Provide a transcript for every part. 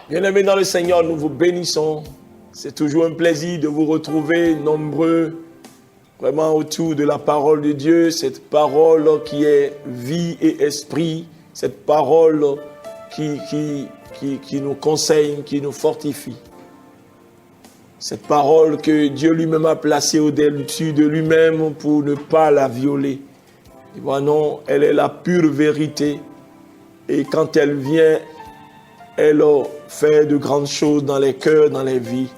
Bien-aimés dans le Seigneur, nous vous bénissons. C'est toujours un plaisir de vous retrouver nombreux, vraiment autour de la parole de Dieu, cette parole qui est vie et esprit, cette parole qui nous conseille, qui nous fortifie. Cette parole que Dieu lui-même a placée au-dessus de lui-même pour ne pas la violer. Et voilà, non, elle est la pure vérité. Et quand elle vient, elle fait de grandes choses dans les cœurs, dans les vies.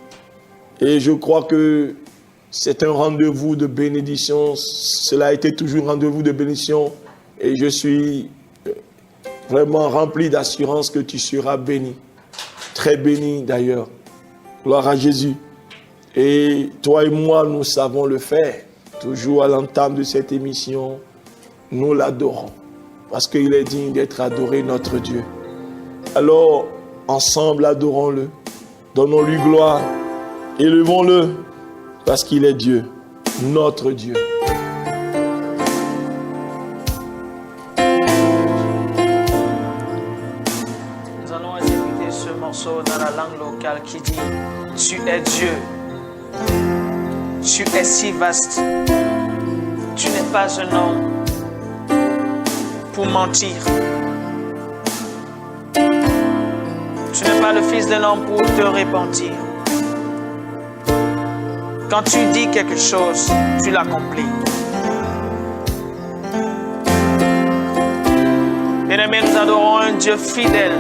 Et je crois que c'est un rendez-vous de bénédiction. Cela a été toujours un rendez-vous de bénédiction. Et je suis vraiment rempli d'assurance que tu seras béni. Très béni d'ailleurs. Gloire à Jésus. Et toi et moi, nous savons le faire. Toujours à l'entame de cette émission, nous l'adorons. Parce qu'il est digne d'être adoré, notre Dieu. Alors, ensemble, adorons-le. Donnons-lui gloire. Élevons-le. Parce qu'il est Dieu, notre Dieu. Nous allons exécuter ce morceau dans la langue locale qui dit « Tu es Dieu. Tu es si vaste. Tu n'es pas un homme pour mentir. Tu n'es pas le fils d'un homme pour te repentir. Quand tu dis quelque chose, tu l'accomplis. » Bien-aimés, nous adorons un Dieu fidèle.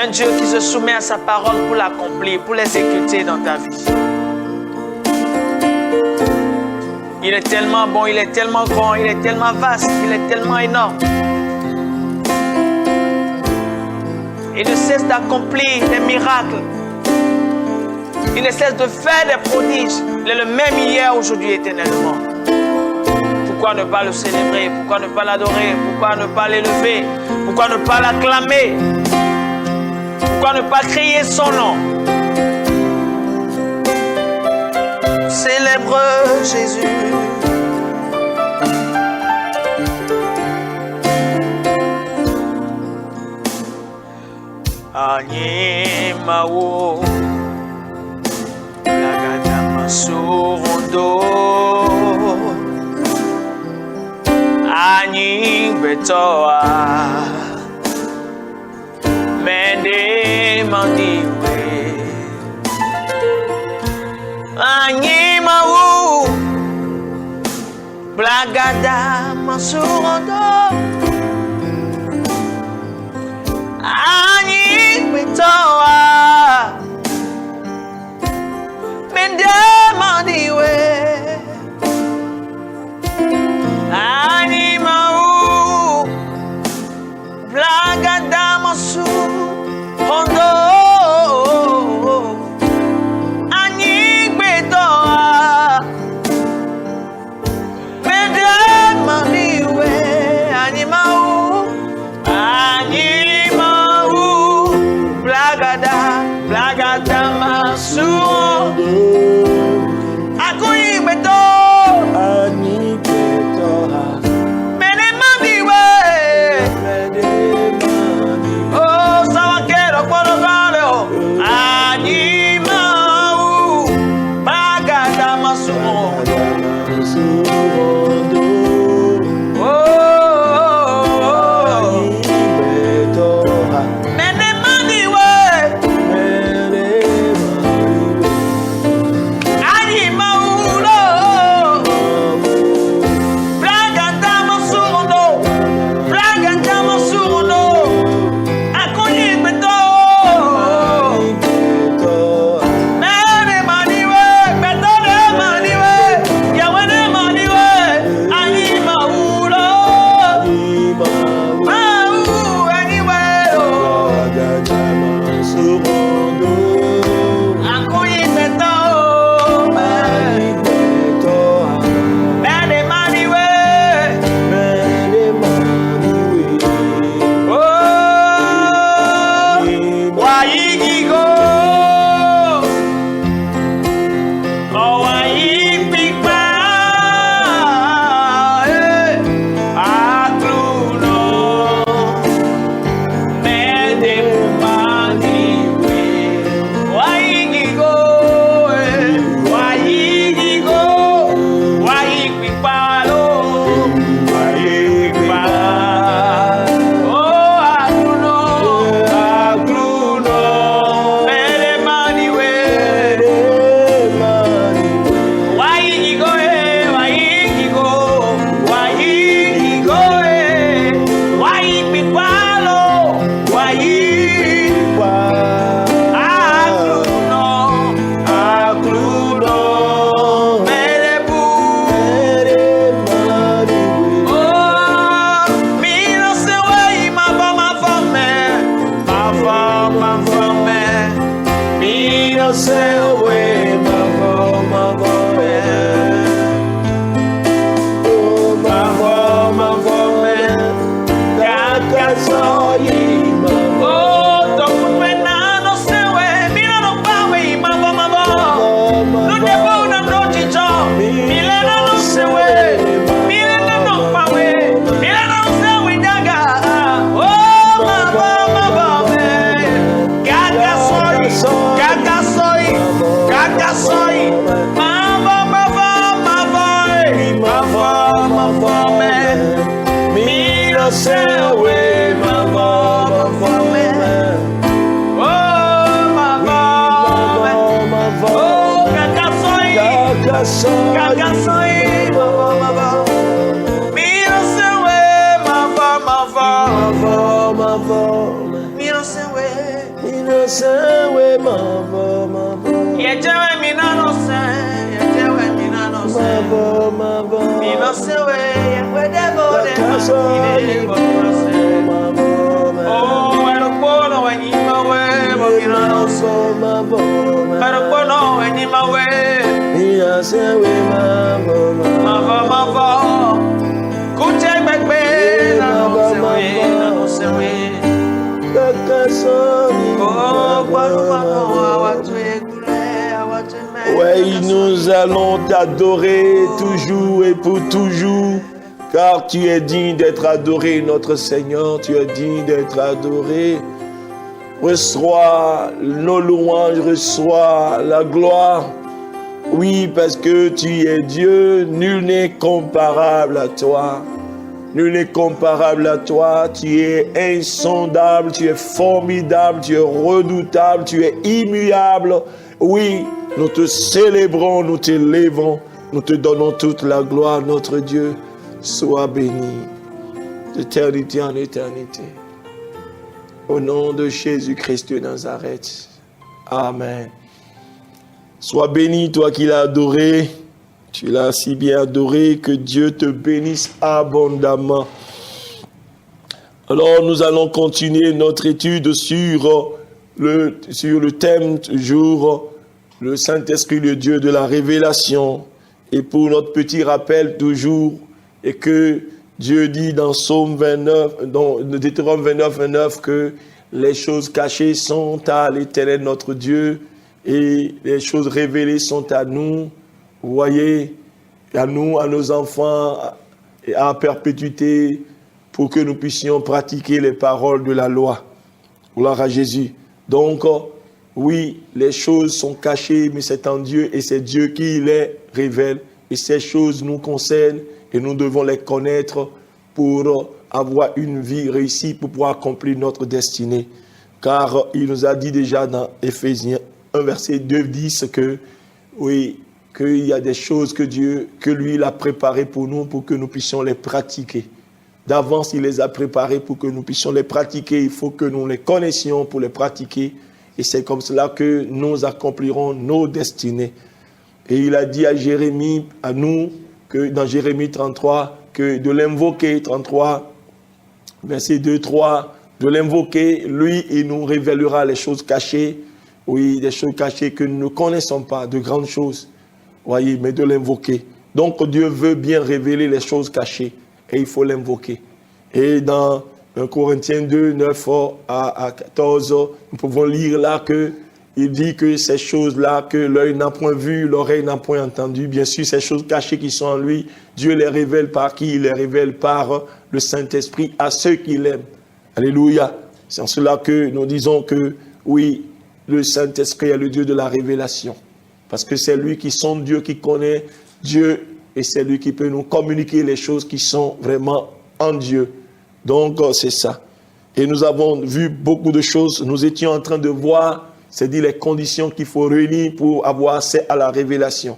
Un Dieu qui se soumet à sa parole pour l'accomplir, pour l'exécuter dans ta vie. Il est tellement bon, il est tellement grand, il est tellement vaste, il est tellement énorme. Il ne cesse d'accomplir des miracles. Il ne cesse de faire des prodiges. Il est le même hier, aujourd'hui, éternellement. Pourquoi ne pas le célébrer? Pourquoi ne pas l'adorer? Pourquoi ne pas l'élever? Pourquoi ne pas l'acclamer? Pourquoi ne pas crier son nom? Célèbre Jésus. Animao Lagadama Surundo Ani Betoa Mende Mandiwe Animao Lagadama Surundo Ani Betoa Mende Mandiwe Animau Blagadamasu Hondo Ani Betoa Mende Mandiwe Animau Blagadamasu Akui Beto Ani Betoa Mene Mandiwe Oh Sawakero Porogale Ani Mau Blagadamasu Maniwe, innocent way, ma voix, Oh, ma voix. Oh, Kakasoy, ma voix. Innocent way, ma voix. Innocent way. Innocent way, ma voix. Yejewe minanose, yejewe minanose. Ma voix. Innocent way, yewe debo debo. Oh, erokono wenyima we, mo minanose. Erokono wenyima we. Innocent way, Ma voix. Kuche bekbe, nanose we. Oui, nous allons t'adorer toujours et pour toujours, car tu es digne d'être adoré, notre Seigneur, tu es digne d'être adoré. Reçois nos louanges, reçois la gloire. Oui, parce que tu es Dieu, nul n'est comparable à toi. Nul n'est comparable à toi, tu es insondable, tu es formidable, tu es redoutable, tu es immuable. Oui, nous te célébrons, nous t'élèvons, nous te donnons toute la gloire, notre Dieu. Sois béni d'éternité en éternité. Au nom de Jésus-Christ de Nazareth. Amen. Sois béni, toi qui l'as adoré. Tu l'as si bien adoré, que Dieu te bénisse abondamment. Alors, nous allons continuer notre étude sur le thème, toujours, le Saint-Esprit, le Dieu de la révélation. Et pour notre petit rappel, toujours, et que Dieu dit dans Psaume 29, dans Deutéronome 29, que les choses cachées sont à l'Éternel notre Dieu, et les choses révélées sont à nous. Vous voyez, à nous, à nos enfants, et à perpétuité, pour que nous puissions pratiquer les paroles de la loi. Gloire à Jésus. Donc, oui, les choses sont cachées, mais c'est en Dieu, et c'est Dieu qui les révèle. Et ces choses nous concernent, et nous devons les connaître pour avoir une vie réussie, pour pouvoir accomplir notre destinée. Car il nous a dit déjà dans Éphésiens 1, verset 2, 10, que, oui, qu'il y a des choses que lui, il a préparées pour nous, pour que nous puissions les pratiquer. D'avance, il les a préparées pour que nous puissions les pratiquer. Il faut que nous les connaissions pour les pratiquer. Et c'est comme cela que nous accomplirons nos destinées. Et il a dit à Jérémie, à nous, que dans Jérémie 33, que de l'invoquer, 33, verset 2, 3, de l'invoquer, lui, il nous révélera les choses cachées. Oui, des choses cachées que nous ne connaissons pas, de grandes choses. Voyez, mais de l'invoquer. Donc Dieu veut bien révéler les choses cachées et il faut l'invoquer. Et dans 1 Corinthiens 2, 9 à 14, nous pouvons lire là qu'il dit que ces choses-là que l'œil n'a point vu, l'oreille n'a point entendu, bien sûr ces choses cachées qui sont en lui, Dieu les révèle par qui? Il les révèle par le Saint-Esprit à ceux qui l'aiment. Alléluia. C'est en cela que nous disons que oui, le Saint-Esprit est le Dieu de la révélation. Parce que c'est lui qui sonde Dieu, qui connaît Dieu, et c'est lui qui peut nous communiquer les choses qui sont vraiment en Dieu. Donc, c'est ça. Et nous avons vu beaucoup de choses. Nous étions en train de voir, c'est-à-dire les conditions qu'il faut réunir pour avoir accès à la révélation.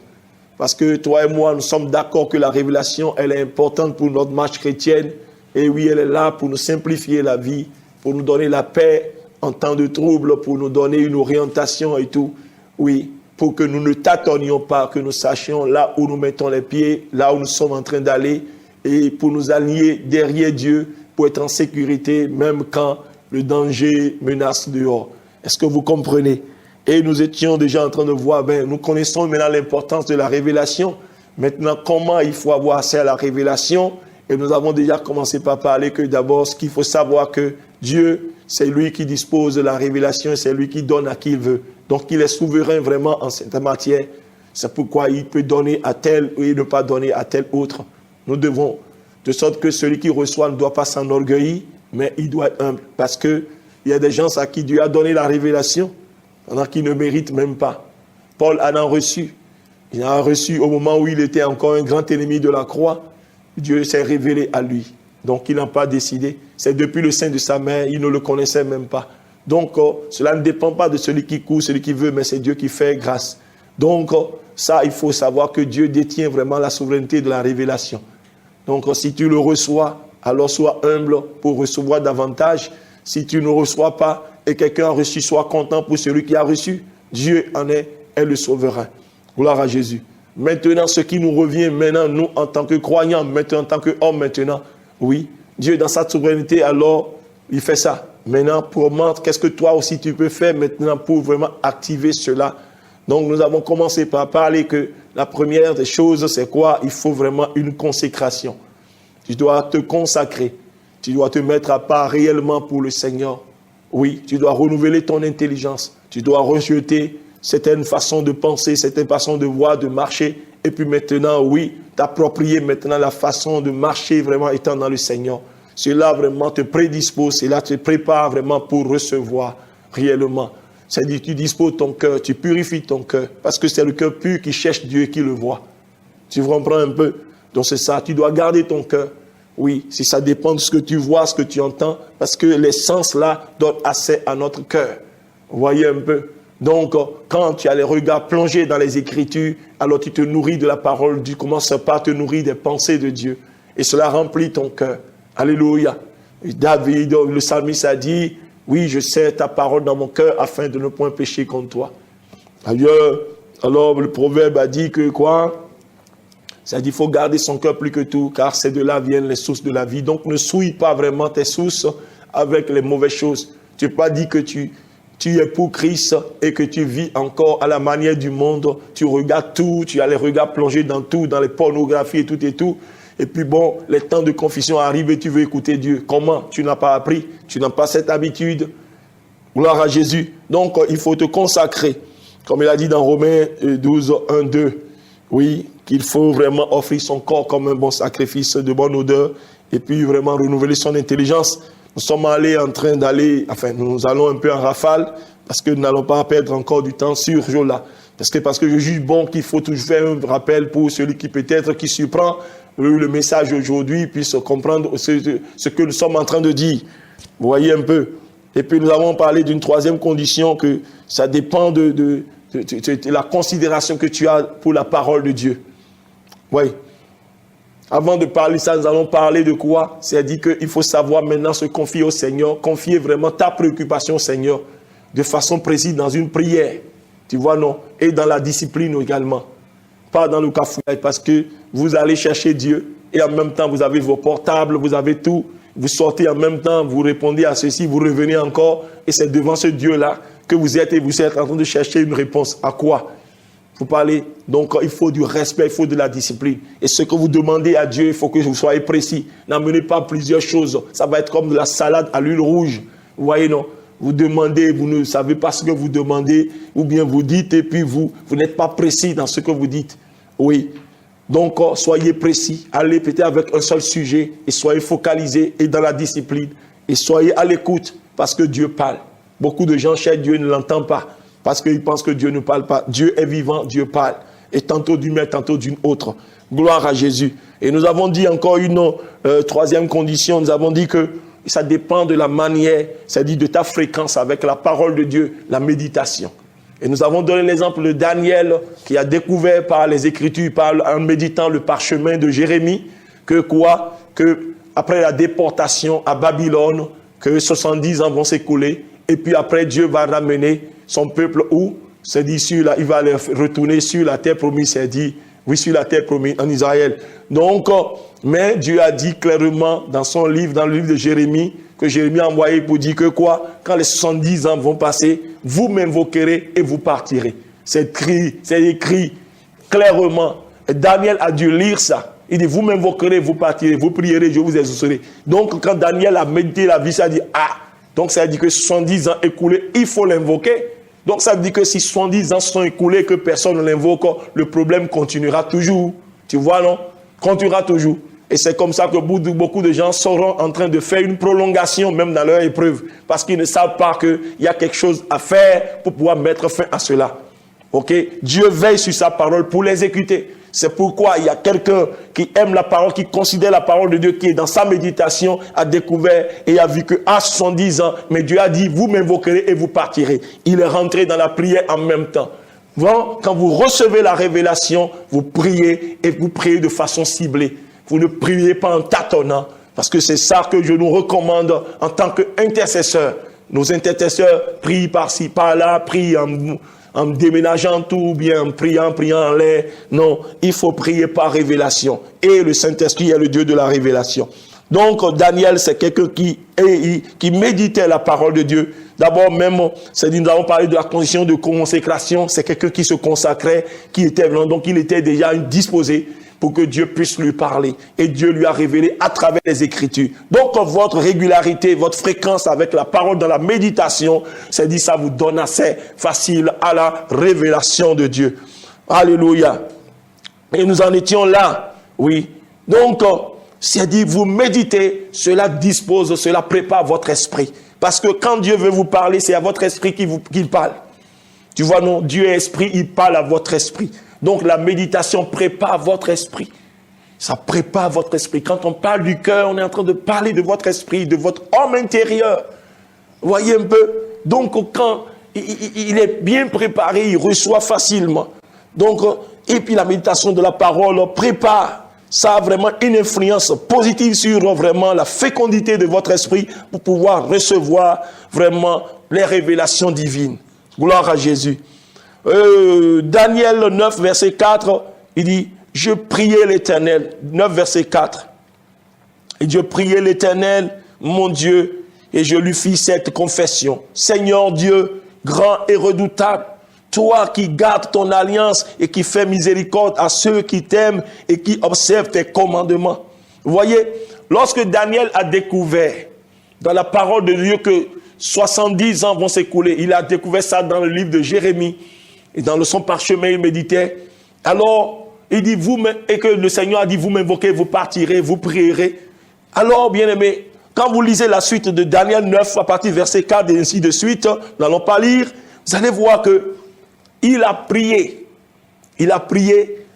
Parce que toi et moi, nous sommes d'accord que la révélation, elle est importante pour notre marche chrétienne. Et oui, elle est là pour nous simplifier la vie, pour nous donner la paix en temps de trouble, pour nous donner une orientation et tout. Oui, pour que nous ne tâtonnions pas, que nous sachions là où nous mettons les pieds, là où nous sommes en train d'aller, et pour nous aligner derrière Dieu, pour être en sécurité, même quand le danger menace dehors. Est-ce que vous comprenez? Et nous étions déjà en train de voir, nous connaissons maintenant l'importance de la révélation. Maintenant, comment il faut avoir accès à la révélation? Et nous avons déjà commencé par parler que d'abord, ce qu'il faut savoir que Dieu, c'est lui qui dispose de la révélation et c'est lui qui donne à qui il veut. Donc, il est souverain vraiment en cette matière. C'est pourquoi il peut donner à tel et ne pas donner à tel autre. Nous devons, de sorte que celui qui reçoit ne doit pas s'enorgueillir, mais il doit être humble. Parce qu'il y a des gens à qui Dieu a donné la révélation, pendant qu'ils ne méritent même pas. Paul en a reçu. Il en a reçu au moment où il était encore un grand ennemi de la croix. Dieu s'est révélé à lui. Donc, il n'a pas décidé. C'est depuis le sein de sa mère, il ne le connaissait même pas. Donc, cela ne dépend pas de celui qui court, celui qui veut, mais c'est Dieu qui fait grâce. Donc, ça, il faut savoir que Dieu détient vraiment la souveraineté de la révélation. Donc, si tu le reçois, alors sois humble pour recevoir davantage. Si tu ne reçois pas et quelqu'un a reçu, sois content pour celui qui a reçu. Dieu en est le souverain. Gloire à Jésus. Maintenant, ce qui nous revient maintenant, nous, en tant que croyants, maintenant, en tant qu'hommes, maintenant, oui, Dieu, dans sa souveraineté, alors, il fait ça. Maintenant, pour montrer qu'est-ce que toi aussi tu peux faire maintenant pour vraiment activer cela. Donc, nous avons commencé par parler que la première des choses, c'est quoi? Il faut vraiment une consécration. Tu dois te consacrer. Tu dois te mettre à part réellement pour le Seigneur. Oui, tu dois renouveler ton intelligence. Tu dois rejeter certaines façons de penser, certaines façons de voir, de marcher. Et puis maintenant, oui, t'approprier maintenant la façon de marcher vraiment étant dans le Seigneur. Cela vraiment te prédispose, cela te prépare vraiment pour recevoir réellement. C'est-à-dire tu disposes ton cœur, tu purifies ton cœur. Parce que c'est le cœur pur qui cherche Dieu et qui le voit. Tu comprends un peu? Donc c'est ça, tu dois garder ton cœur. Oui, si ça dépend de ce que tu vois, ce que tu entends. Parce que les sens là donnent assez à notre cœur. Vous voyez un peu? Donc, quand tu as les regards plongés dans les Écritures, alors tu te nourris de la parole. Tu commences par te nourrir des pensées de Dieu. Et cela remplit ton cœur. Alléluia. Et David, le psalmiste a dit, oui, je sais ta parole dans mon cœur afin de ne point pécher contre toi. Ailleurs, alors le proverbe a dit que quoi? Ça dit, il faut garder son cœur plus que tout, car c'est de là viennent les sources de la vie. Donc, ne souille pas vraiment tes sources avec les mauvaises choses. Tu n'es pas dit que tu es pour Christ et que tu vis encore à la manière du monde. Tu regardes tout, tu as les regards plongés dans tout, dans les pornographies et tout et tout. Et puis bon, les temps de confession arrivent et tu veux écouter Dieu. Comment? Tu n'as pas appris, tu n'as pas cette habitude. Gloire à Jésus. Donc, il faut te consacrer. Comme il a dit dans Romains 12, 1, 2. Oui, qu'il faut vraiment offrir son corps comme un bon sacrifice de bonne odeur et puis vraiment renouveler son intelligence. Nous sommes nous allons un peu en rafale parce que nous n'allons pas perdre encore du temps sur ce jour-là. Parce que je juge bon qu'il faut toujours faire un rappel pour celui qui peut-être qui surprend le message aujourd'hui puisse comprendre ce que nous sommes en train de dire. Vous voyez un peu. Et puis nous avons parlé d'une troisième condition que ça dépend de la considération que tu as pour la parole de Dieu. Oui. Avant de parler ça, nous allons parler de quoi? C'est-à-dire qu'il faut savoir maintenant se confier au Seigneur, confier vraiment ta préoccupation au Seigneur, de façon précise dans une prière. Tu vois, non? Et dans la discipline également. Pas dans le cafouillage, parce que vous allez chercher Dieu, et en même temps, vous avez vos portables, vous avez tout. Vous sortez en même temps, vous répondez à ceci, vous revenez encore, et c'est devant ce Dieu-là que vous êtes et vous êtes en train de chercher une réponse. À quoi? Vous parlez. Donc, il faut du respect, il faut de la discipline. Et ce que vous demandez à Dieu, il faut que vous soyez précis. N'amenez pas plusieurs choses. Ça va être comme de la salade à l'huile rouge. Vous voyez, non? Vous demandez, vous ne savez pas ce que vous demandez, ou bien vous dites, et puis vous n'êtes pas précis dans ce que vous dites. Oui. Donc, soyez précis. Allez peut-être avec un seul sujet, et soyez focalisés, et dans la discipline. Et soyez à l'écoute, parce que Dieu parle. Beaucoup de gens cherchent Dieu, ne l'entendent pas. Parce qu'ils pensent que Dieu ne parle pas. Dieu est vivant, Dieu parle. Et tantôt d'une main, tantôt d'une autre. Gloire à Jésus. Et nous avons dit encore une troisième condition. Nous avons dit que ça dépend de la manière, c'est-à-dire de ta fréquence avec la parole de Dieu, la méditation. Et nous avons donné l'exemple de Daniel qui a découvert par les Écritures, en méditant le parchemin de Jérémie, que après la déportation à Babylone, que 70 ans vont s'écouler. Et puis après, Dieu va ramener son peuple où? C'est dit, il va les retourner sur la terre promise, c'est dit, oui, sur la terre promise, en Israël. Donc, mais Dieu a dit clairement dans son livre, dans le livre de Jérémie, que Jérémie a envoyé pour dire que quoi? Quand les 70 ans vont passer, vous m'invoquerez et vous partirez. C'est écrit clairement. Et Daniel a dû lire ça. Il dit, vous m'invoquerez, vous partirez, vous prierez, je vous exaucerai. Donc, quand Daniel a médité la vie, ça dit, donc ça veut dire que 70 ans écoulés, il faut l'invoquer. Donc ça veut dire que si 70 ans sont écoulés, que personne ne l'invoque, le problème continuera toujours. Tu vois, non? Continuera toujours. Et c'est comme ça que beaucoup de gens seront en train de faire une prolongation, même dans leur épreuve, parce qu'ils ne savent pas qu'il y a quelque chose à faire pour pouvoir mettre fin à cela. Ok? Dieu veille sur sa parole pour l'exécuter. C'est pourquoi il y a quelqu'un qui aime la parole, qui considère la parole de Dieu, qui est dans sa méditation, a découvert et a vu qu'à 70 ans, mais Dieu a dit, vous m'invoquerez et vous partirez. Il est rentré dans la prière en même temps. Quand vous recevez la révélation, vous priez et vous priez de façon ciblée. Vous ne priez pas en tâtonnant, parce que c'est ça que je nous recommande en tant qu'intercesseurs. Nos intercesseurs prient par-ci, par-là, prient en déménageant tout, ou bien en priant en l'air. Non, il faut prier par révélation. Et le Saint-Esprit est le Dieu de la révélation. Donc, Daniel, c'est quelqu'un qui méditait la parole de Dieu. D'abord, même, nous avons parlé de la condition de consécration. C'est quelqu'un qui se consacrait, donc il était déjà disposé pour que Dieu puisse lui parler. Et Dieu lui a révélé à travers les Écritures. Donc, votre régularité, votre fréquence avec la parole dans la méditation, c'est-à-dire ça vous donne assez facile à la révélation de Dieu. Alléluia. Et nous en étions là. Oui. Donc, c'est-à-dire vous méditez, cela dispose, cela prépare votre esprit. Parce que quand Dieu veut vous parler, c'est à votre esprit qu'il parle. Tu vois, non, Dieu est esprit, il parle à votre esprit. Donc la méditation prépare votre esprit. Ça prépare votre esprit. Quand on parle du cœur, on est en train de parler de votre esprit, de votre homme intérieur. Vous voyez un peu? Donc quand il est bien préparé, il reçoit facilement. Donc, et puis la méditation de la parole prépare. Ça a vraiment une influence positive sur vraiment la fécondité de votre esprit pour pouvoir recevoir vraiment les révélations divines. Gloire à Jésus. Daniel 9, verset 4, il dit, je priais l'Éternel. 9, verset 4. Et je priais l'Éternel, mon Dieu, et je lui fis cette confession. Seigneur Dieu, grand et redoutable, toi qui gardes ton alliance et qui fais miséricorde à ceux qui t'aiment et qui observent tes commandements. Vous voyez, lorsque Daniel a découvert dans la parole de Dieu que 70 ans vont s'écouler, il a découvert ça dans le livre de Jérémie et dans son parchemin, il méditait. Alors, il dit, et que le Seigneur a dit, vous m'invoquez, vous partirez, vous prierez. Alors, bien-aimés, quand vous lisez la suite de Daniel 9, à partir du verset 4 et ainsi de suite, nous n'allons pas lire, vous allez voir que il a prié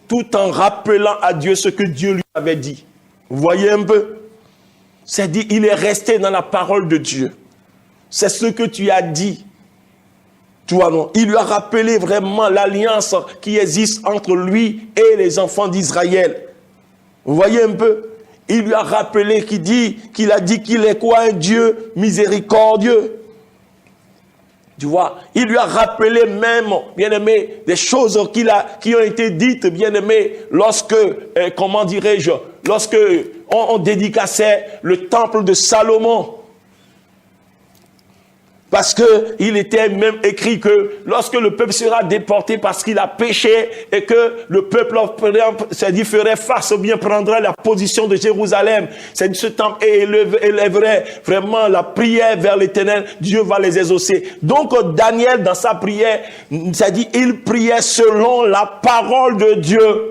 tout en rappelant à Dieu ce que Dieu lui avait dit. Vous voyez un peu? C'est-à-dire, il est resté dans la parole de Dieu. C'est ce que tu as dit. Tu vois, non? Il lui a rappelé vraiment l'alliance qui existe entre lui et les enfants d'Israël. Vous voyez un peu? Il lui a rappelé qu'il a dit qu'il est quoi? Un Dieu miséricordieux. Tu vois, il lui a rappelé même, bien-aimé, des choses qui ont été dites, bien-aimé, lorsque, comment dirais-je, lorsque on dédicaçait le temple de Salomon. Parce que il était même écrit que lorsque le peuple sera déporté parce qu'il a péché et que le peuple, c'est-à-dire ferait face ou bien prendrait la position de Jérusalem, c'est-à-dire ce temple élèverait vraiment la prière vers l'Éternel, Dieu va les exaucer. Donc Daniel dans sa prière, c'est-à-dire il priait selon la parole de Dieu.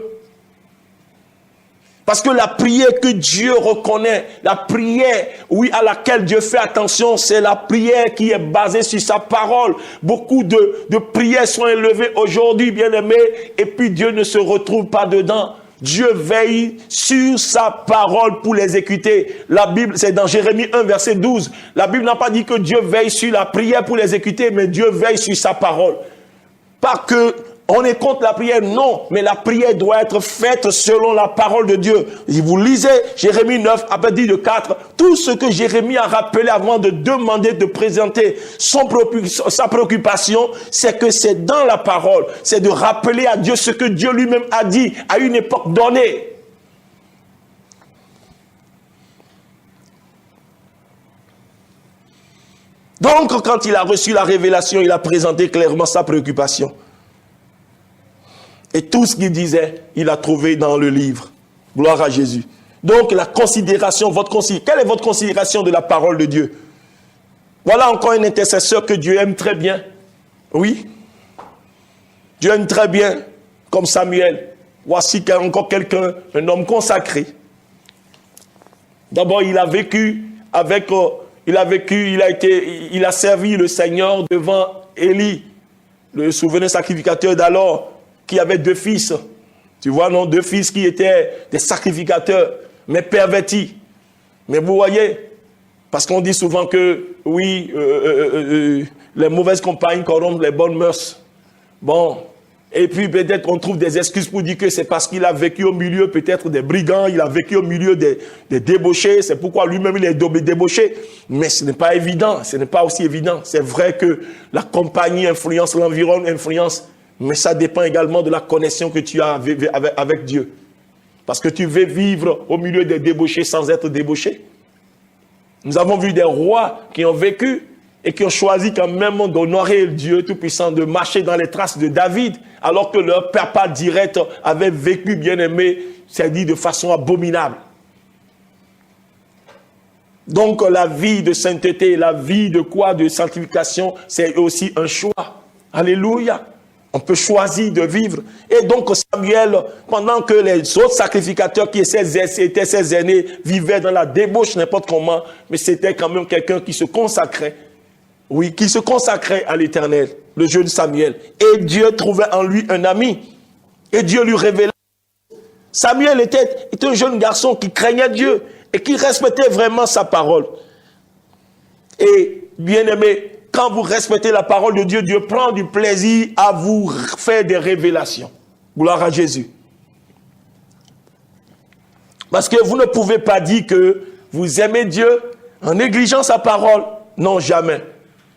Parce que la prière que Dieu reconnaît, la prière, oui, à laquelle Dieu fait attention, c'est la prière qui est basée sur sa parole. Beaucoup de prières sont élevées aujourd'hui, bien-aimés, et puis Dieu ne se retrouve pas dedans. Dieu veille sur sa parole pour l'exécuter. La Bible, c'est dans Jérémie 1, verset 12. La Bible n'a pas dit que Dieu veille sur la prière pour l'exécuter, mais Dieu veille sur sa parole. Pas que on est contre la prière, non, mais la prière doit être faite selon la parole de Dieu. Si vous lisez Jérémie 9, à partir de 4, tout ce que Jérémie a rappelé avant de demander de présenter sa préoccupation, c'est que c'est dans la parole, c'est de rappeler à Dieu ce que Dieu lui-même a dit à une époque donnée. Donc, quand il a reçu la révélation, il a présenté clairement sa préoccupation. Et tout ce qu'il disait, il a trouvé dans le livre. Gloire à Jésus. Donc, la considération, quelle est votre considération de la parole de Dieu? Voilà encore un intercesseur que Dieu aime très bien. Oui. Dieu aime très bien, comme Samuel. Voici encore quelqu'un, un homme consacré. D'abord, il a vécu il a servi le Seigneur devant Élie, le souverain sacrificateur d'alors, qui avait 2 fils. Tu vois, non, 2 fils qui étaient des sacrificateurs, mais pervertis. Mais vous voyez, parce qu'on dit souvent que, oui, les mauvaises compagnies corrompent les bonnes mœurs. Bon, et puis peut-être qu'on trouve des excuses pour dire que c'est parce qu'il a vécu au milieu peut-être des brigands, il a vécu au milieu des débauchés, c'est pourquoi lui-même il est débauché. Mais ce n'est pas évident, ce n'est pas aussi évident. C'est vrai que la compagnie influence, l'environnement influence, mais ça dépend également de la connexion que tu as avec Dieu. Parce que tu veux vivre au milieu des débauchés sans être débauché. Nous avons vu des rois qui ont vécu et qui ont choisi quand même d'honorer Dieu Tout-Puissant, de marcher dans les traces de David, alors que leur papa direct avait vécu, bien aimé, c'est dit de façon abominable. Donc la vie de sainteté, la vie de quoi? De sanctification, c'est aussi un choix. Alléluia. On peut choisir de vivre. Et donc Samuel, pendant que les autres sacrificateurs qui étaient ses aînés vivaient dans la débauche n'importe comment, mais c'était quand même quelqu'un qui se consacrait. Oui, qui se consacrait à l'Éternel, le jeune Samuel. Et Dieu trouvait en lui un ami. Et Dieu lui révélait. Samuel était un jeune garçon qui craignait Dieu et qui respectait vraiment sa parole. Et bien aimé, quand vous respectez la parole de Dieu, Dieu prend du plaisir à vous faire des révélations. Gloire à Jésus. Parce que vous ne pouvez pas dire que vous aimez Dieu en négligeant sa parole. Non, jamais.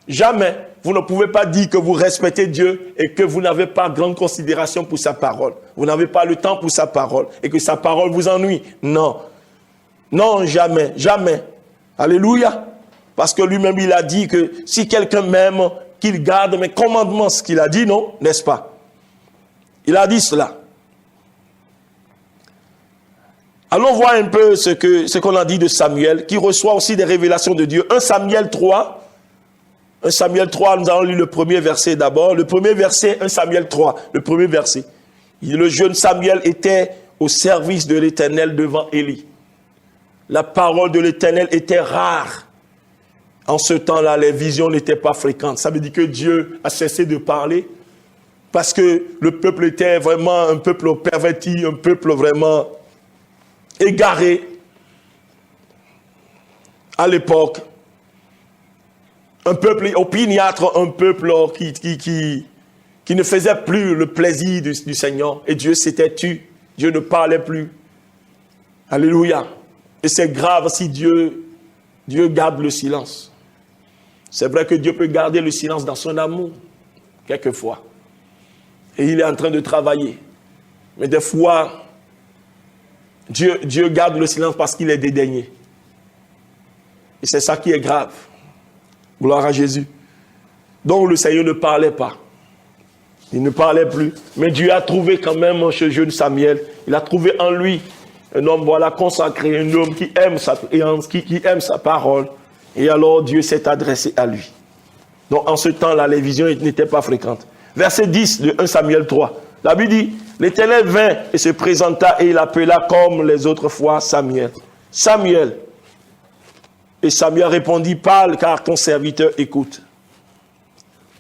Jamais. Vous ne pouvez pas dire que vous respectez Dieu et que vous n'avez pas grande considération pour sa parole. Vous n'avez pas le temps pour sa parole et que sa parole vous ennuie. Non. Non, jamais. Jamais. Alléluia. Parce que lui-même, il a dit que si quelqu'un m'aime, qu'il garde mes commandements, ce qu'il a dit, non, n'est-ce pas? Il a dit cela. Allons voir un peu ce qu'on a dit de Samuel, qui reçoit aussi des révélations de Dieu. 1 Samuel 3, nous allons lire le premier verset d'abord. Le premier verset, 1 Samuel 3, le premier verset. Le jeune Samuel était au service de l'Éternel devant Élie. La parole de l'Éternel était rare. En ce temps-là, les visions n'étaient pas fréquentes. Ça veut dire que Dieu a cessé de parler parce que le peuple était vraiment un peuple perverti, un peuple vraiment égaré à l'époque. Un peuple opiniâtre, un peuple qui ne faisait plus le plaisir du Seigneur. Et Dieu s'était tu. Dieu ne parlait plus. Alléluia. Et c'est grave si Dieu garde le silence. C'est vrai que Dieu peut garder le silence dans son amour, quelquefois. Et il est en train de travailler. Mais des fois, Dieu garde le silence parce qu'il est dédaigné. Et c'est ça qui est grave. Gloire à Jésus. Donc le Seigneur ne parlait pas. Il ne parlait plus. Mais Dieu a trouvé quand même ce jeune Samuel. Il a trouvé en lui un homme consacré, un homme qui aime sa parole. Et alors Dieu s'est adressé à lui. Donc en ce temps-là, les visions n'étaient pas fréquentes. Verset 10 de 1 Samuel 3. La Bible dit, l'Éternel vint et se présenta et il appela comme les autres fois Samuel. Samuel. Et Samuel répondit, parle car ton serviteur écoute.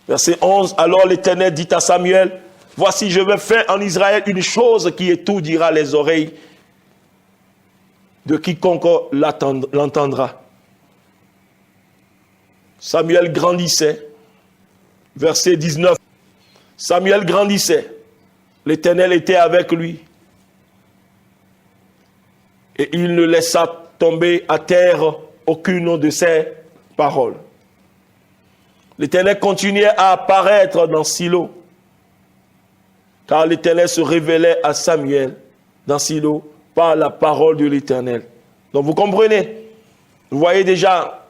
Verset 11, alors l'Éternel dit à Samuel, voici je vais faire en Israël une chose qui étourdira les oreilles de quiconque l'entendra. Samuel grandissait. Verset 19. Samuel grandissait. L'Éternel était avec lui. Et il ne laissa tomber à terre aucune de ses paroles. L'Éternel continuait à apparaître dans Silo. Car l'Éternel se révélait à Samuel dans Silo par la parole de l'Éternel. Donc vous comprenez, vous voyez déjà,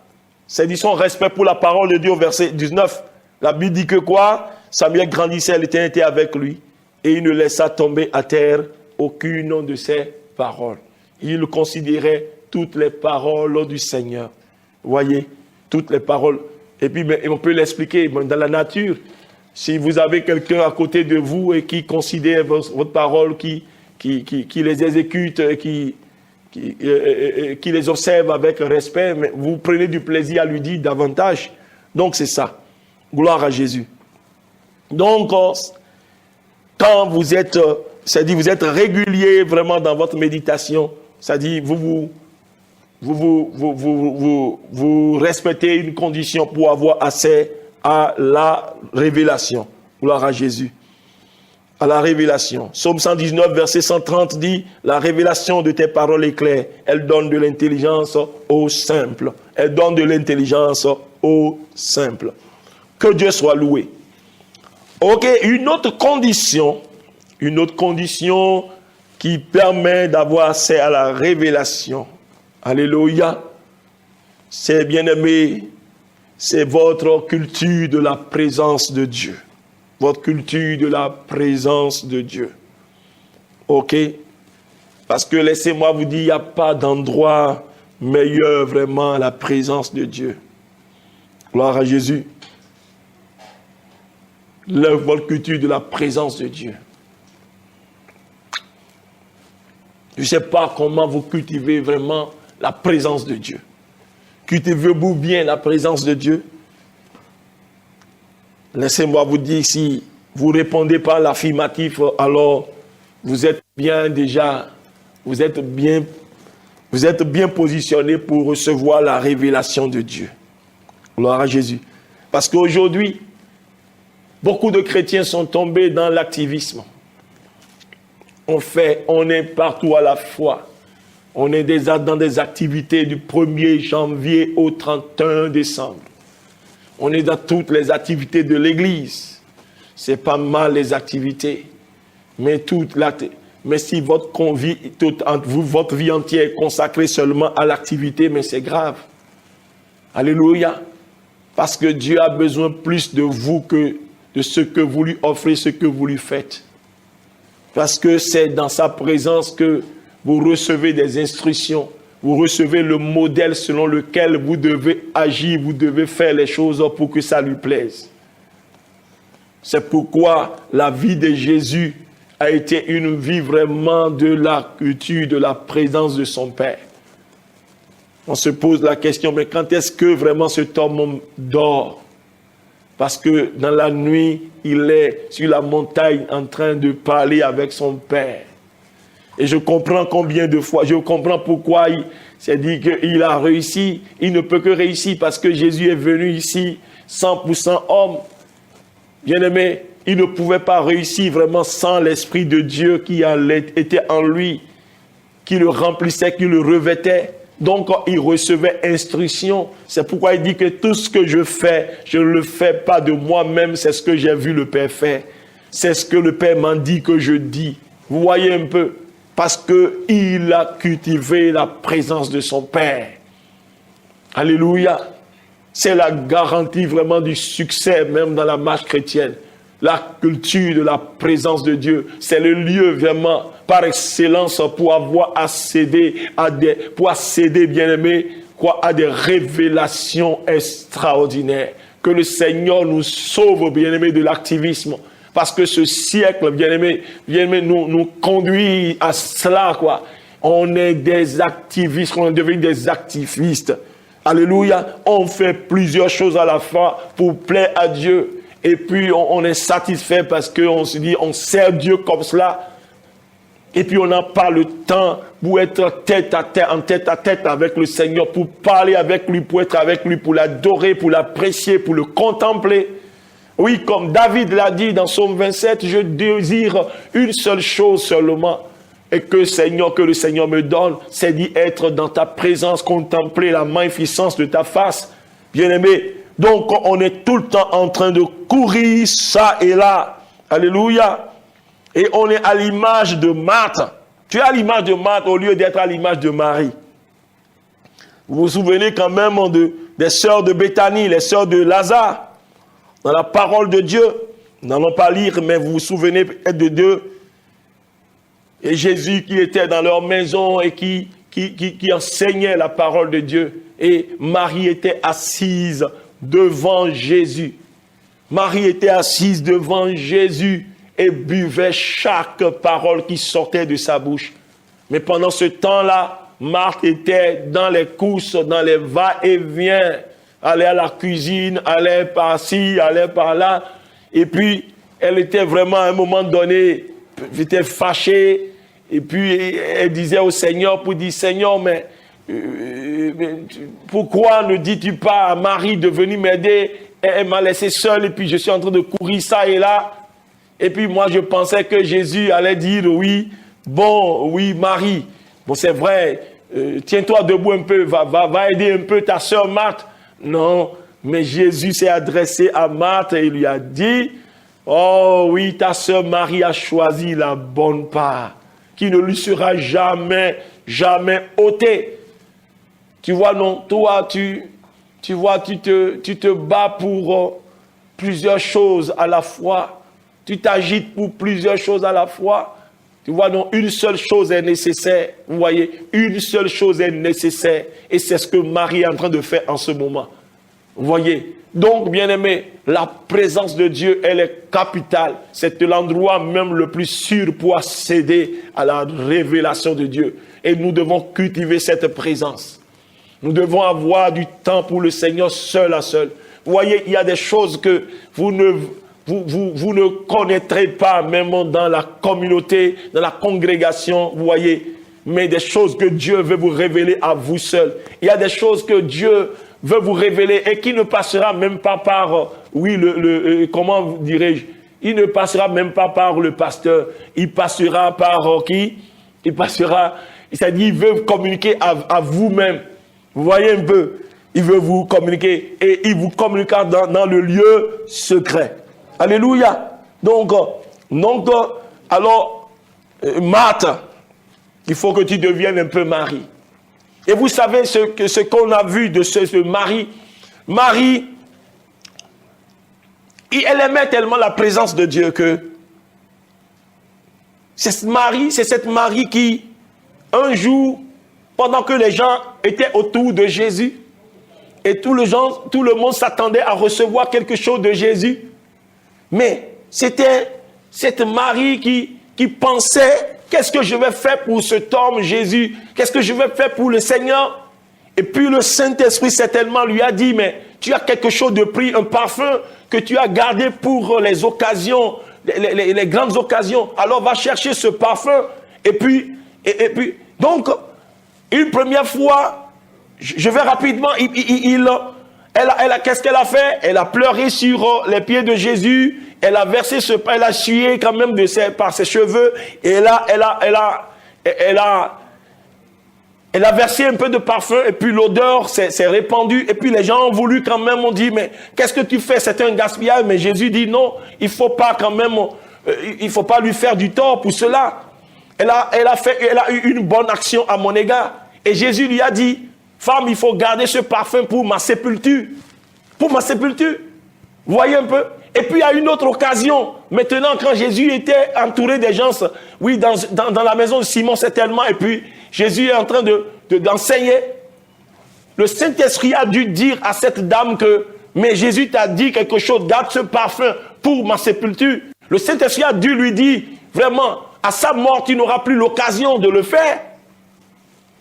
c'est dit son respect pour la parole de Dieu au verset 19. La Bible dit que quoi? Samuel grandissait, l'Éternel était avec lui et il ne laissa tomber à terre aucune de ses paroles. Il considérait toutes les paroles du Seigneur. Vous voyez, toutes les paroles. Et puis on peut l'expliquer dans la nature. Si vous avez quelqu'un à côté de vous et qui considère votre parole, qui les exécute, qui les observe avec respect, mais vous prenez du plaisir à lui dire davantage. Donc c'est ça. Gloire à Jésus. Donc, quand vous êtes c'est-à-dire vous êtes régulier vraiment dans votre méditation, c'est-à-dire vous respectez une condition pour avoir accès à la révélation. Gloire à Jésus. À la révélation. Psaume 119, verset 130 dit, la révélation de tes paroles est claire. Elle donne de l'intelligence aux simples. Elle donne de l'intelligence aux simples. Que Dieu soit loué. Ok, une autre condition qui permet d'avoir accès à la révélation. Alléluia. C'est, bien-aimé, c'est votre culture de la présence de Dieu. Votre culture de la présence de Dieu. Ok? Parce que laissez-moi vous dire, il n'y a pas d'endroit meilleur vraiment à la présence de Dieu. Gloire à Jésus. Votre culture de la présence de Dieu. Je ne sais pas comment vous cultivez vraiment la présence de Dieu. Cultivez-vous bien la présence de Dieu? Laissez-moi vous dire, si vous ne répondez pas à l'affirmatif, alors vous êtes bien positionné pour recevoir la révélation de Dieu. Gloire à Jésus. Parce qu'aujourd'hui, beaucoup de chrétiens sont tombés dans l'activisme. On est partout à la fois. On est dans des activités du 1er janvier au 31 décembre. On est dans toutes les activités de l'Église. C'est pas mal les activités. Mais si votre vie entière est consacrée seulement à l'activité, mais c'est grave. Alléluia. Parce que Dieu a besoin plus de vous que de ce que vous lui offrez, ce que vous lui faites. Parce que c'est dans sa présence que vous recevez des instructions. Vous recevez le modèle selon lequel vous devez agir, vous devez faire les choses pour que ça lui plaise. C'est pourquoi la vie de Jésus a été une vie vraiment de la culture, de la présence de son Père. On se pose la question, mais quand est-ce que vraiment cet homme dort? Parce que dans la nuit, il est sur la montagne en train de parler avec son Père. Et je comprends combien de fois, je comprends pourquoi il s'est dit qu'il a réussi. Il ne peut que réussir parce que Jésus est venu ici 100% homme. Bien-aimé, il ne pouvait pas réussir vraiment sans l'Esprit de Dieu qui était en lui, qui le remplissait, qui le revêtait. Donc, il recevait instruction. C'est pourquoi il dit que tout ce que je fais, je ne le fais pas de moi-même, c'est ce que j'ai vu le Père faire. C'est ce que le Père m'a dit que je dis. Vous voyez un peu? Parce qu'il a cultivé la présence de son Père. Alléluia. C'est la garantie vraiment du succès, même dans la marche chrétienne. La culture de la présence de Dieu, c'est le lieu vraiment par excellence pour avoir accédé à bien-aimés, à des révélations extraordinaires. Que le Seigneur nous sauve, bien-aimés, de l'activisme. Parce que ce siècle, bien-aimé, nous conduit à cela, quoi. On est des activistes, on est devenu des activistes. Alléluia. On fait plusieurs choses à la fois pour plaire à Dieu. Et puis, on est satisfait parce qu'on se dit, on sert Dieu comme cela. Et puis, on n'a pas le temps pour être en tête à tête avec le Seigneur, pour parler avec lui, pour être avec lui, pour l'adorer, pour l'apprécier, pour le contempler. Oui, comme David l'a dit dans Psaume 27, je désire une seule chose seulement, et que le Seigneur me donne, c'est d'y être dans ta présence, contempler la magnificence de ta face, bien-aimé. Donc, on est tout le temps en train de courir ça et là. Alléluia. Et on est à l'image de Marthe. Tu es à l'image de Marthe au lieu d'être à l'image de Marie. Vous vous souvenez quand même des sœurs de Béthanie, les sœurs de Lazare. Dans la parole de Dieu, nous n'allons pas lire, mais vous vous souvenez peut-être de deux. Et Jésus qui était dans leur maison et qui enseignait la parole de Dieu. Et Marie était assise devant Jésus. Marie était assise devant Jésus et buvait chaque parole qui sortait de sa bouche. Mais pendant ce temps-là, Marthe était dans les courses, dans les va-et-vient. Allait à la cuisine, allait par-ci, allait par-là. Et puis, elle était vraiment à un moment donné était fâchée. Et puis, elle disait au Seigneur, pour dire, Seigneur, mais pourquoi ne dis-tu pas à Marie de venir m'aider? Elle m'a laissé seule et puis je suis en train de courir ça et là. Et puis moi, je pensais que Jésus allait dire, oui, bon, oui, Marie. Bon, c'est vrai, tiens-toi debout un peu, va aider un peu ta sœur Marthe. Non, mais Jésus s'est adressé à Marthe et il lui a dit, oh oui, ta sœur Marie a choisi la bonne part, qui ne lui sera jamais ôtée. Tu vois, non, toi, tu te bats pour plusieurs choses à la fois. Tu t'agites pour plusieurs choses à la fois. Tu vois, non, une seule chose est nécessaire. Vous voyez, une seule chose est nécessaire. Et c'est ce que Marie est en train de faire en ce moment. Vous voyez. Donc, bien-aimés, la présence de Dieu, elle est capitale. C'est l'endroit même le plus sûr pour accéder à la révélation de Dieu. Et nous devons cultiver cette présence. Nous devons avoir du temps pour le Seigneur seul à seul. Vous voyez, il y a des choses que vous ne connaîtrez pas, même dans la communauté, dans la congrégation, vous voyez, mais des choses que Dieu veut vous révéler à vous seul. Il y a des choses que Dieu veut vous révéler et qui ne passera même pas par, comment dirais-je, il ne passera même pas par le pasteur, il passera par qui? Il passera, c'est-à-dire il veut communiquer à vous-même. Vous voyez un peu, il veut vous communiquer et il vous communiquera dans le lieu secret. Alléluia. Donc alors, Marthe, il faut que tu deviennes un peu Marie. Et vous savez ce qu'on a vu de ce Marie. Marie, elle aimait tellement la présence de Dieu que c'est cette Marie qui, un jour, pendant que les gens étaient autour de Jésus, et tout le monde s'attendait à recevoir quelque chose de Jésus, mais c'était cette Marie qui pensait, qu'est-ce que je vais faire pour cet homme Jésus? Qu'est-ce que je vais faire pour le Seigneur? Et puis le Saint-Esprit certainement lui a dit, mais tu as quelque chose de pris, un parfum que tu as gardé pour les occasions, les grandes occasions. Alors va chercher ce parfum. Et puis, donc, une première fois, je vais rapidement, qu'est-ce qu'elle a fait? Elle a pleuré sur les pieds de Jésus. Elle a versé elle a essuyé quand même par ses cheveux. Et elle a versé un peu de parfum. Et puis l'odeur s'est répandue. Et puis les gens ont voulu quand même, on dit, mais qu'est-ce que tu fais? C'est un gaspillage. Mais Jésus dit non, il faut pas quand même, il faut pas lui faire du tort pour cela. Elle a eu une bonne action à mon égard. Et Jésus lui a dit, femme, il faut garder ce parfum pour ma sépulture. Pour ma sépulture. Vous voyez un peu? Et puis, à une autre occasion, maintenant, quand Jésus était entouré des gens, oui, dans la maison de Simon, certainement, et puis, Jésus est en train d'enseigner. Le Saint-Esprit a dû dire à cette dame que, mais Jésus t'a dit quelque chose, garde ce parfum pour ma sépulture. Le Saint-Esprit a dû lui dire, vraiment, à sa mort, tu n'auras plus l'occasion de le faire.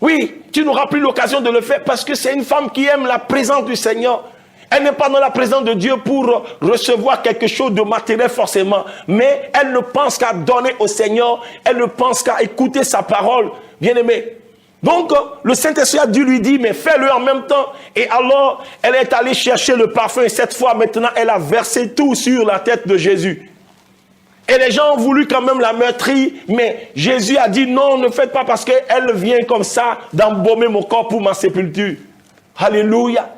Oui, tu n'auras plus l'occasion de le faire parce que c'est une femme qui aime la présence du Seigneur. Elle n'est pas dans la présence de Dieu pour recevoir quelque chose de matériel forcément, mais elle ne pense qu'à donner au Seigneur, elle ne pense qu'à écouter sa parole, bien-aimé. Donc, le Saint-Esprit a dû lui dire, mais fais-le en même temps. Et alors, elle est allée chercher le parfum et cette fois, maintenant, elle a versé tout sur la tête de Jésus. Et les gens ont voulu quand même la meurtrir, mais Jésus a dit non, ne faites pas parce qu'elle vient comme ça d'embaumer mon corps pour ma sépulture. Alléluia.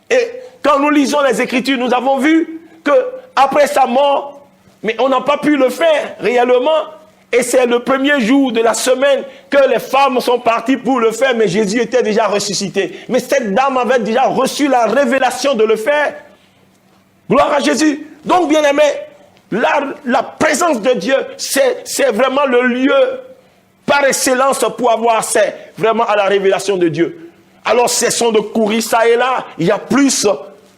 Et quand nous lisons les Écritures, nous avons vu que après sa mort, mais on n'a pas pu le faire réellement. Et c'est le premier jour de la semaine que les femmes sont parties pour le faire, mais Jésus était déjà ressuscité. Mais cette dame avait déjà reçu la révélation de le faire. Gloire à Jésus. Donc, bien aimé, la présence de Dieu, c'est vraiment le lieu par excellence pour avoir accès vraiment à la révélation de Dieu. Alors cessons de courir ça et là, il y a plus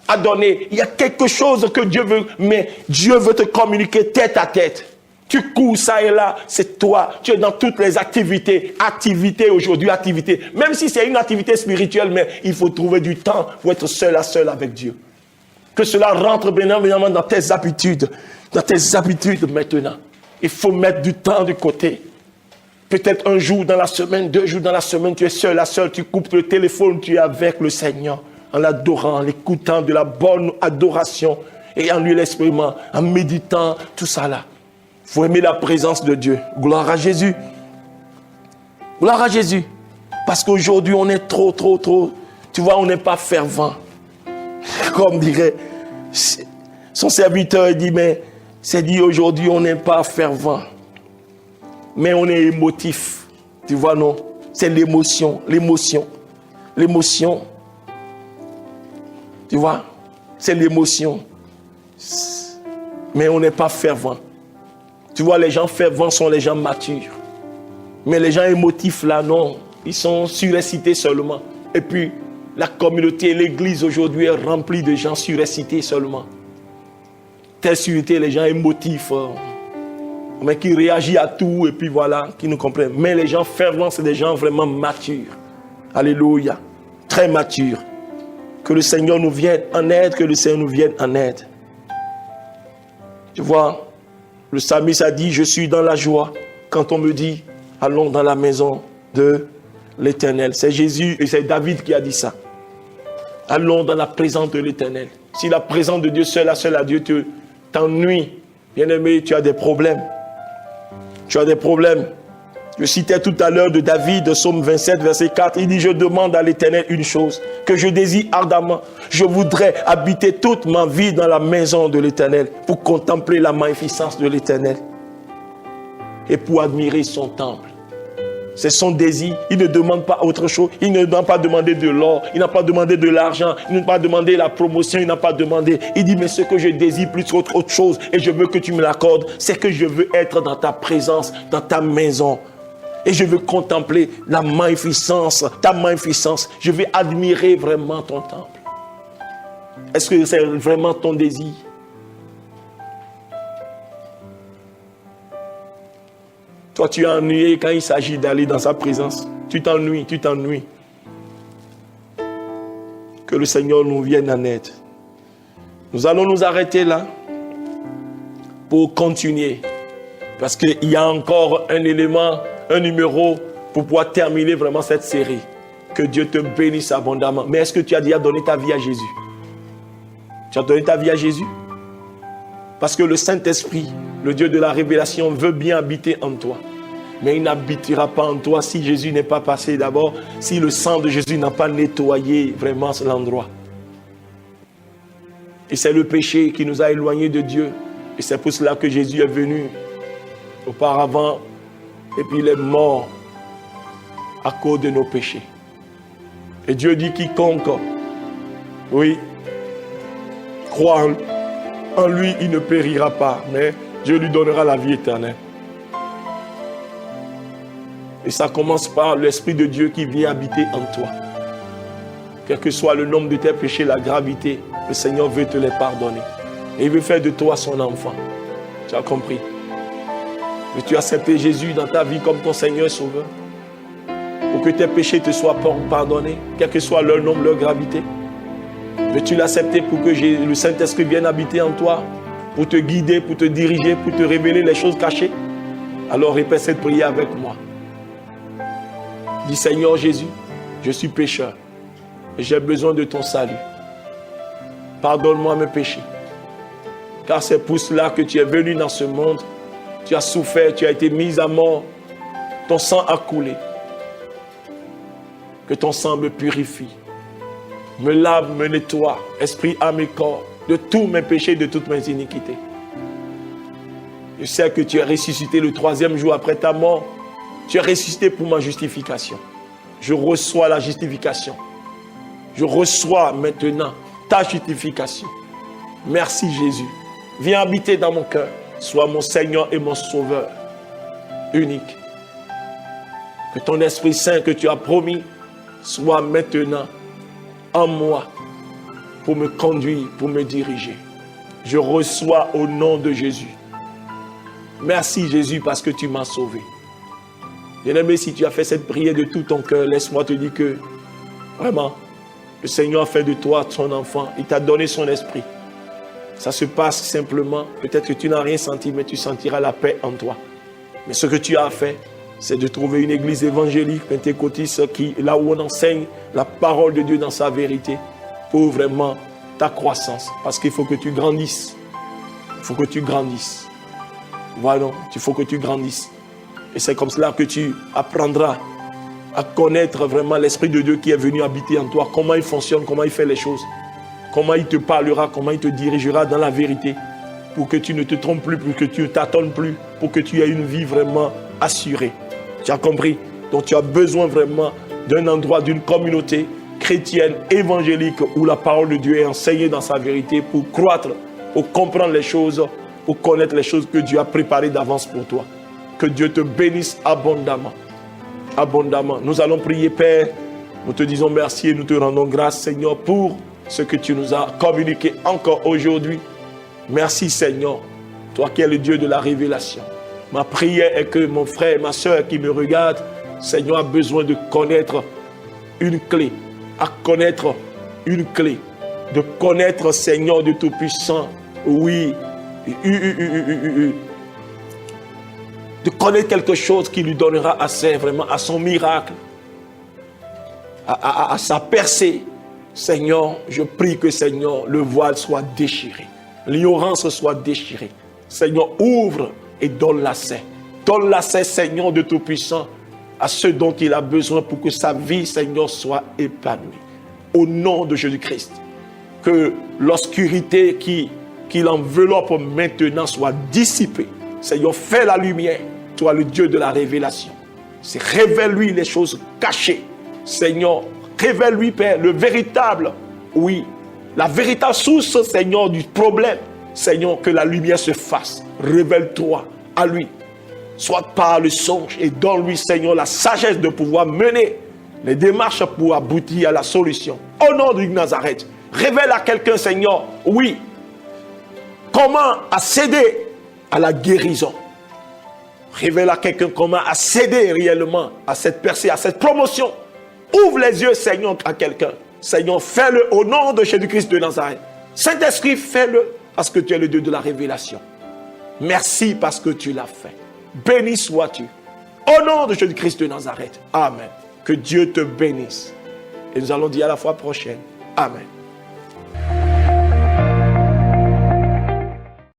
à donner, il y a quelque chose que Dieu veut, mais Dieu veut te communiquer tête à tête. Tu cours ça et là, c'est toi, tu es dans toutes les activités aujourd'hui, même si c'est une activité spirituelle, mais il faut trouver du temps pour être seul à seul avec Dieu. Que cela rentre bien évidemment dans tes habitudes maintenant. Il faut mettre du temps de côté. Peut-être un jour dans la semaine, 2 jours dans la semaine, tu es seul, la seule, tu coupes le téléphone, tu es avec le Seigneur, en l'adorant, en l'écoutant de la bonne adoration, et en lui l'exprimant, en méditant, tout ça là. Il faut aimer la présence de Dieu. Gloire à Jésus. Gloire à Jésus. Parce qu'aujourd'hui, on est trop, tu vois, on n'est pas fervent. Comme dirait son serviteur, il dit, mais c'est dit aujourd'hui, on n'est pas fervent. Mais on est émotif. Tu vois, non? C'est l'émotion. Tu vois? C'est l'émotion. Mais on n'est pas fervent. Tu vois, les gens fervents sont les gens matures. Mais les gens émotifs, là, non. Ils sont surexcités seulement. Et puis, la communauté, l'église aujourd'hui est remplie de gens surexcités seulement. Telle surexcité, les gens émotifs, mais qui réagissent à tout et puis voilà, qui nous comprennent. Mais les gens fervents, c'est des gens vraiment matures. Alléluia. Très matures. Que le Seigneur nous vienne en aide, que le Seigneur nous vienne en aide. Tu vois, le psalmiste a dit, je suis dans la joie quand on me dit, allons dans la maison de l'Éternel. C'est Jésus et c'est David qui a dit ça. Allons dans la présence de l'Éternel. Si la présence de Dieu seul à Dieu t'ennuie, bien-aimé, tu as des problèmes. Tu as des problèmes. Je citais tout à l'heure de David, de Psaume 27, verset 4. Il dit, je demande à l'Éternel une chose, que je désire ardemment. Je voudrais habiter toute ma vie dans la maison de l'Éternel pour contempler la magnificence de l'Éternel et pour admirer son temple. C'est son désir. Il ne demande pas autre chose. Il ne doit pas demander de l'or. Il n'a pas demandé de l'argent. Il n'a pas demandé la promotion. Il n'a pas demandé. Il dit, mais ce que je désire plus qu'autre chose, et je veux que tu me l'accordes, c'est que je veux être dans ta présence, dans ta maison. Et je veux contempler la magnificence, ta magnificence. Je veux admirer vraiment ton temple. Est-ce que c'est vraiment ton désir? Toi, tu es ennuyé quand il s'agit d'aller dans sa présence. Tu t'ennuies. Que le Seigneur nous vienne en aide. Nous allons nous arrêter là pour continuer. Parce qu'il y a encore un élément, un numéro pour pouvoir terminer vraiment cette série. Que Dieu te bénisse abondamment. Mais est-ce que tu as déjà donné ta vie à Jésus? Tu as donné ta vie à Jésus? Parce que le Saint-Esprit, le Dieu de la révélation, veut bien habiter en toi. Mais il n'habitera pas en toi si Jésus n'est pas passé d'abord, si le sang de Jésus n'a pas nettoyé vraiment l'endroit. Et c'est le péché qui nous a éloignés de Dieu. Et c'est pour cela que Jésus est venu auparavant et puis il est mort à cause de nos péchés. Et Dieu dit quiconque, oui, croit en lui, il ne périra pas, mais Dieu lui donnera la vie éternelle. Et ça commence par l'Esprit de Dieu qui vient habiter en toi. Quel que soit le nombre de tes péchés, la gravité, le Seigneur veut te les pardonner. Et il veut faire de toi son enfant. Tu as compris? Veux-tu accepter Jésus dans ta vie comme ton Seigneur et Sauveur? Pour que tes péchés te soient pardonnés, quel que soit leur nombre, leur gravité? Veux-tu l'accepter pour que le Saint-Esprit vienne habiter en toi? Pour te guider, pour te diriger, pour te révéler les choses cachées? Alors répète cette prière avec moi. Dis, Seigneur Jésus, je suis pécheur et j'ai besoin de ton salut. Pardonne-moi mes péchés. Car c'est pour cela que tu es venu dans ce monde. Tu as souffert, tu as été mis à mort. Ton sang a coulé. Que ton sang me purifie. Me lave, me nettoie, esprit, âme et corps, de tous mes péchés, de toutes mes iniquités. Je sais que tu es ressuscité le 3e jour après ta mort. Tu es ressuscité pour ma justification. Je reçois la justification. Je reçois maintenant ta justification. Merci Jésus. Viens habiter dans mon cœur. Sois mon Seigneur et mon Sauveur unique. Que ton Esprit Saint que tu as promis soit maintenant en moi pour me conduire, pour me diriger. Je reçois au nom de Jésus. Merci Jésus parce que tu m'as sauvé. Bien-aimé, si tu as fait cette prière de tout ton cœur, laisse-moi te dire que vraiment, le Seigneur a fait de toi son enfant. Il t'a donné son esprit. Ça se passe simplement. Peut-être que tu n'as rien senti, mais tu sentiras la paix en toi. Mais ce que tu as fait, c'est de trouver une église évangélique, pentecôtiste, là où on enseigne la parole de Dieu dans sa vérité, pour vraiment ta croissance. Parce qu'il faut que tu grandisses. Il faut que tu grandisses. Voilà, il faut que tu grandisses. Et c'est comme cela que tu apprendras à connaître vraiment l'Esprit de Dieu qui est venu habiter en toi, comment il fonctionne, comment il fait les choses, comment il te parlera, comment il te dirigera dans la vérité, pour que tu ne te trompes plus, pour que tu ne tâtonnes plus, pour que tu aies une vie vraiment assurée. Tu as compris? Donc tu as besoin vraiment d'un endroit, d'une communauté chrétienne, évangélique, où la parole de Dieu est enseignée dans sa vérité pour croître, pour comprendre les choses, pour connaître les choses que Dieu a préparées d'avance pour toi. Que Dieu te bénisse abondamment. Abondamment. Nous allons prier, Père. Nous te disons merci et nous te rendons grâce, Seigneur, pour ce que tu nous as communiqué encore aujourd'hui. Merci, Seigneur, toi qui es le Dieu de la révélation. Ma prière est que mon frère et ma soeur qui me regardent, Seigneur, a besoin de connaître une clé, à connaître une clé, de connaître, Seigneur, de Tout-Puissant, oui, de connaître quelque chose qui lui donnera accès vraiment à son miracle, à sa percée. Seigneur, je prie que, Seigneur, le voile soit déchiré, l'ignorance soit déchirée. Seigneur, ouvre et donne l'accès. Donne l'accès, Seigneur, de Tout-Puissant, à ce dont il a besoin pour que sa vie, Seigneur, soit épanouie. Au nom de Jésus-Christ, que l'obscurité qui l'enveloppe maintenant soit dissipée. Seigneur, fais la lumière. Toi, le Dieu de la révélation. Révèle-lui les choses cachées. Seigneur, révèle-lui, Père, le véritable, oui, la véritable source, Seigneur, du problème. Seigneur, que la lumière se fasse. Révèle-toi à lui. Soit par le songe et donne-lui, Seigneur, la sagesse de pouvoir mener les démarches pour aboutir à la solution. Au nom de Nazareth, révèle à quelqu'un, Seigneur, oui, comment accéder à la guérison. Révèle à quelqu'un comment accéder réellement à cette percée, à cette promotion. Ouvre les yeux, Seigneur, à quelqu'un. Seigneur, fais-le au nom de Jésus-Christ de Nazareth. Saint-Esprit, fais-le parce que tu es le Dieu de la révélation. Merci parce que tu l'as fait. Béni sois-tu. Au nom de Jésus-Christ de Nazareth. Amen. Que Dieu te bénisse. Et nous allons dire à la fois prochaine. Amen.